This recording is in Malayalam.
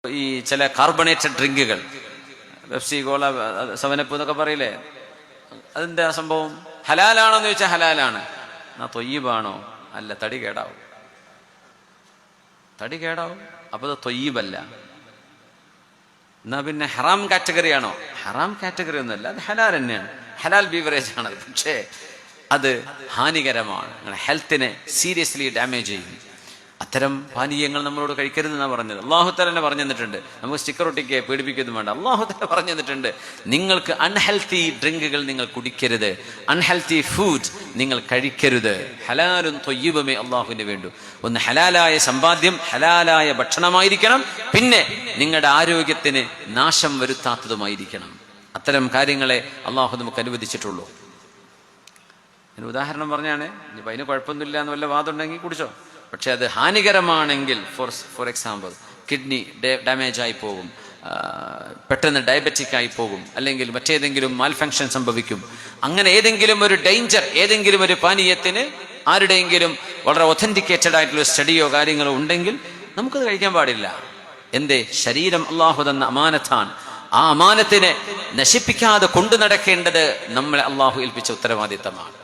ഈ ചില കാർബണേറ്റഡ് ഡ്രിങ്കുകൾ, പെപ്സി, കോള, സെവനപ്പ് എന്നൊക്കെ പറയില്ലേ, അതിന്റെ ആ സംഭവം ഹലാലാണോ എന്ന് ചോദിച്ചാൽ ഹലാലാണ്. എന്നാ തൊയ്യീബാണോ? അല്ല, തടി കേടാവും. അപ്പൊ അത് തൊയ്യീബല്ല. എന്നാ പിന്നെ ഹറാം കാറ്റഗറി ആണോ? ഹറാം കാറ്റഗറി ഒന്നുമല്ല, അത് ഹലാൽ തന്നെയാണ്, ഹലാൽ ബീവറേജ് ആണ്. പക്ഷേ അത് ഹാനികരമാണ്, ഹെൽത്തിനെ സീരിയസ്ലി ഡാമേജ് ചെയ്യും. അത്തരം പാനീയങ്ങൾ നമ്മളോട് കഴിക്കരുതെന്നാണ് പറഞ്ഞത്. അള്ളാഹു തആല തന്നെ പറഞ്ഞു തന്നിട്ടുണ്ട്. നമുക്ക് സ്റ്റിക്കർ ഒട്ടിക്ക് പേടിപ്പിക്കൊന്നും വേണ്ട. അള്ളാഹു തആല പറഞ്ഞു തന്നിട്ടുണ്ട്, നിങ്ങൾക്ക് അൺഹെൽത്തി ഡ്രിങ്കുകൾ നിങ്ങൾ കുടിക്കരുത്, അൺഹെൽത്തി ഫുഡ് നിങ്ങൾ കഴിക്കരുത്. ഹലാലും തൊയ്യിബുമേ അള്ളാഹുവിന് വേണ്ടു. ഒന്ന് ഹലാലായ സമ്പാദ്യം, ഹലാലായ ഭക്ഷണമായിരിക്കണം. പിന്നെ നിങ്ങളുടെ ആരോഗ്യത്തിന് നാശം വരുത്താത്തതുമായിരിക്കണം. അത്തരം കാര്യങ്ങളെ അള്ളാഹു നമുക്ക് അനുവദിച്ചിട്ടുള്ളൂ. ഉദാഹരണം പറഞ്ഞാണ്. ഇനിയിപ്പോൾ അതിന് കുഴപ്പമൊന്നുമില്ല എന്ന് വല്ല വാദമുണ്ടെങ്കിൽ കുടിച്ചോ. പക്ഷെ അത് ഹാനികരമാണെങ്കിൽ, ഫോർ എക്സാമ്പിൾ കിഡ്നി ഡാമേജ് ആയി പോകും, പെട്ടെന്ന് ഡയബറ്റിക് ആയി പോകും, അല്ലെങ്കിൽ മറ്റേതെങ്കിലും മാൽഫങ്ഷൻ സംഭവിക്കും. അങ്ങനെ ഏതെങ്കിലും ഒരു ഡേഞ്ചർ, ഏതെങ്കിലും ഒരു പാനീയത്തിന് ആരുടെയെങ്കിലും വളരെ ഒഥന്റിക്കേറ്റഡ് ആയിട്ടുള്ള സ്റ്റഡിയോ കാര്യങ്ങളോ ഉണ്ടെങ്കിൽ നമുക്കത് കഴിക്കാൻ പാടില്ല. എന്തേ? ശരീരം അള്ളാഹു തന്ന അമാനത്താണ്. ആ അമാനത്തിനെ നശിപ്പിക്കാതെ കൊണ്ടു നടക്കേണ്ടത് നമ്മളെ അള്ളാഹു ഏൽപ്പിച്ച ഉത്തരവാദിത്തമാണ്.